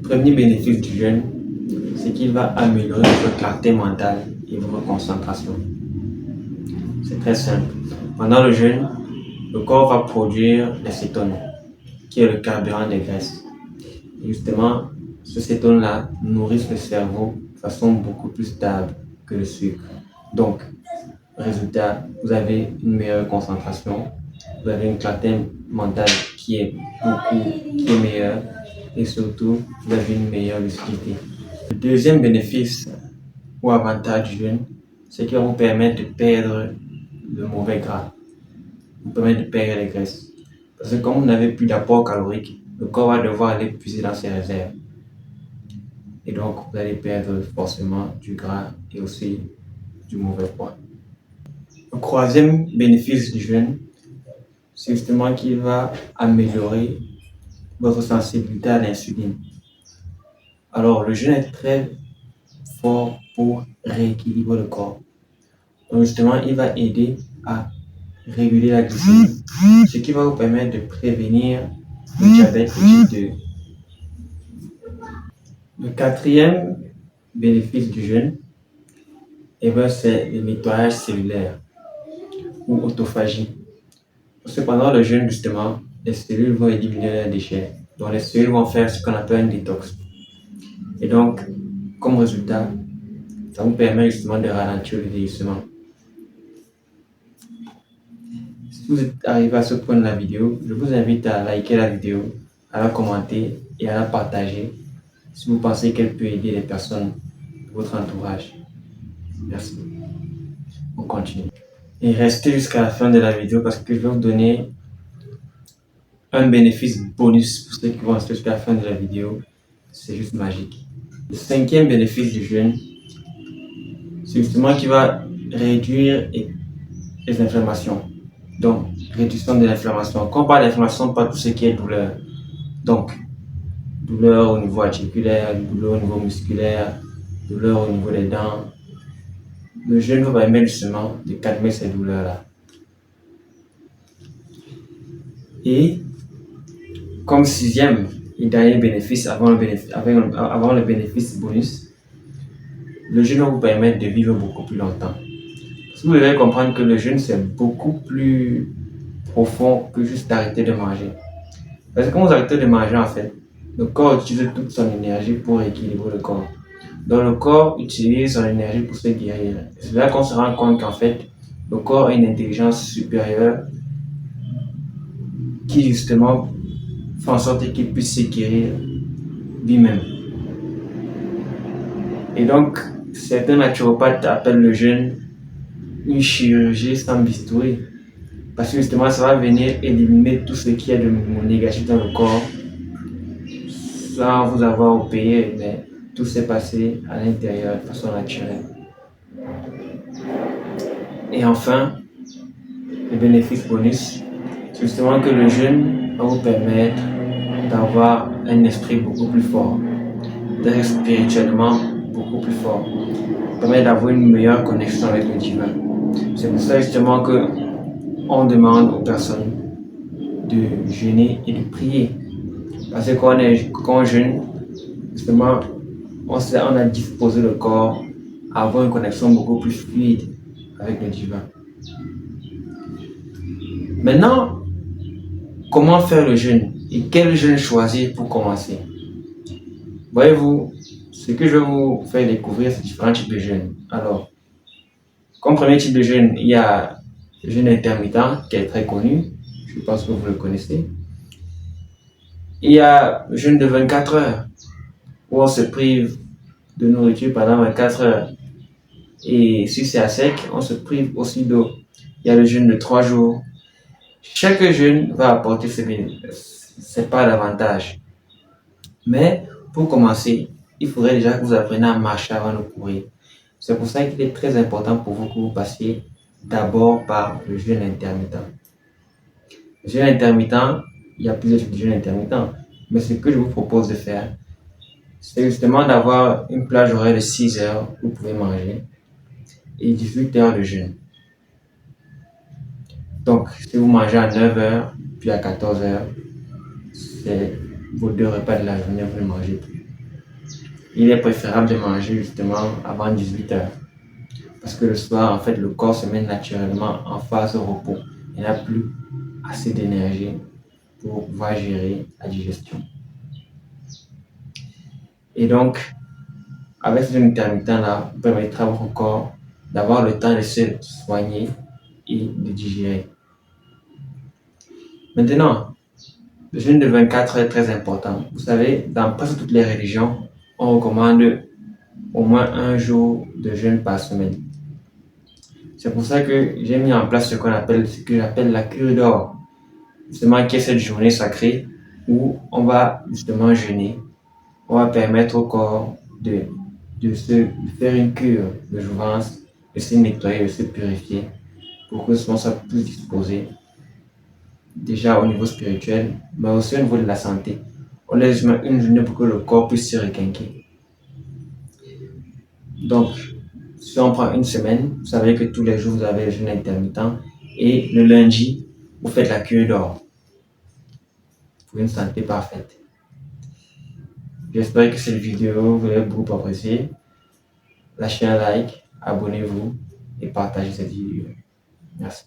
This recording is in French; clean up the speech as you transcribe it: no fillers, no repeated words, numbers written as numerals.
Premier bénéfice du jeûne, c'est qu'il va améliorer votre clarté mentale et votre concentration. C'est très simple. Pendant le jeûne, le corps va produire les cétones, qui est le carburant des graisses. Et justement, ce cétone-là nourrit le cerveau de façon beaucoup plus stable que le sucre. Donc, résultat, vous avez une meilleure concentration, vous avez une clarté mentale qui est meilleure et surtout, vous avez une meilleure lucidité. Le deuxième bénéfice ou avantage du jeûne, c'est qu'il va vous permettre de perdre le mauvais gras, vous permet de perdre les graisses. Parce que comme vous n'avez plus d'apport calorique, le corps va devoir aller puiser dans ses réserves. Et donc, vous allez perdre forcément du gras et aussi du mauvais poids. Le troisième bénéfice du jeûne, c'est justement qu'il va améliorer votre sensibilité à l'insuline. Alors, le jeûne est très fort pour rééquilibrer le corps. Donc, justement, il va aider à réguler la glycémie, ce qui va vous permettre de prévenir le diabète de type 2. Le quatrième bénéfice du jeûne, c'est le nettoyage cellulaire ou autophagie. Parce que pendant le jeûne, justement, les cellules vont éliminer leurs déchets. Donc, les cellules vont faire ce qu'on appelle un détox. Et donc, comme résultat, ça vous permet justement de ralentir le vieillissement. Si vous êtes arrivé à ce point de la vidéo, je vous invite à liker la vidéo, à la commenter et à la partager si vous pensez qu'elle peut aider les personnes de votre entourage. Merci. On continue. Et restez jusqu'à la fin de la vidéo parce que je vais vous donner un bénéfice bonus pour ceux qui vont rester jusqu'à la fin de la vidéo. C'est juste magique. Le cinquième bénéfice du jeûne, c'est justement qu'il va réduire les inflammations. Donc, réduction de l'inflammation. Quand on parle d'inflammation, pas tout ce qui est douleur. Donc, douleur au niveau articulaire, douleur au niveau musculaire, douleur au niveau des dents. Le jeûne va permettre justement de calmer ces douleurs-là. Et comme sixième et dernier bénéfice avant le bénéfice bonus, le jeûne va vous permettre de vivre beaucoup plus longtemps. Parce que vous devez comprendre que le jeûne c'est beaucoup plus profond que juste arrêter de manger. Parce que quand vous arrêtez de manger, en fait, le corps utilise toute son énergie pour équilibrer le corps. Donc le corps utilise son énergie pour se guérir. C'est là qu'on se rend compte qu'en fait, le corps a une intelligence supérieure qui justement fait en sorte qu'il puisse se guérir lui-même. Et donc, certains naturopathes appellent le jeûne une chirurgie sans bistouri. Parce que justement, ça va venir éliminer tout ce qui est de négatif dans le corps sans vous avoir opéré, mais tout s'est passé à l'intérieur de façon naturelle. Et enfin, le bénéfice bonus, c'est justement que le jeûne va vous permettre d'avoir un esprit beaucoup plus fort, d'être spirituellement beaucoup plus fort, permet d'avoir une meilleure connexion avec le divin. C'est pour ça justement que on demande aux personnes de jeûner et de prier. Parce que quand on jeûne, justement, on a disposé le corps à avoir une connexion beaucoup plus fluide avec le divin. Maintenant, comment faire le jeûne et quel jeûne choisir pour commencer? Voyez-vous, ce que je vais vous faire découvrir, c'est différents types de jeûne. Alors, comme premier type de jeûne, il y a le jeûne intermittent qui est très connu. Je pense que vous le connaissez. Il y a le jeûne de 24 heures où on se prive de nourriture pendant 24 heures. Et si c'est à sec, on se prive aussi d'eau. Il y a le jeûne de 3 jours. Chaque jeûne va apporter ses parts d'avantage. Mais pour commencer, il faudrait déjà que vous appreniez à marcher avant de courir. C'est pour ça qu'il est très important pour vous que vous passiez d'abord par le jeûne intermittent. Le jeûne intermittent, il y a plusieurs types de jeûne intermittent. Mais ce que je vous propose de faire, c'est justement d'avoir une plage horaire de 6 heures où vous pouvez manger et 18 heures de jeûne. Donc, si vous mangez à 9 heures, puis à 14 heures, c'est vos 2 repas de la journée, vous ne mangez plus. il est préférable de manger justement avant 18 heures. Parce que le soir, en fait, le corps se met naturellement en phase de repos. Il n'a plus assez d'énergie pour pouvoir gérer la digestion. Et donc, avec ce jeûne intermittent-là, vous permettra à votre corps d'avoir le temps de se soigner et de digérer. Maintenant, le jeûne de 24 heures est très important. Vous savez, dans presque toutes les religions, on recommande au moins un jour de jeûne par semaine. C'est pour ça que j'ai mis en place ce que j'appelle la cure d'or. Justement, qui est cette journée sacrée où on va justement jeûner. On va permettre au corps de faire une cure de jouvence, de se nettoyer, de se purifier pour que ce soit plus disposé déjà au niveau spirituel, mais aussi au niveau de la santé. On laisse une journée pour que le corps puisse se requinquer. Donc, si on prend une semaine, vous savez que tous les jours vous avez le jeûne intermittent et le lundi, vous faites la cure d'or pour une santé parfaite. J'espère que cette vidéo vous a beaucoup apprécié. Lâchez un like, abonnez-vous et partagez cette vidéo. Merci.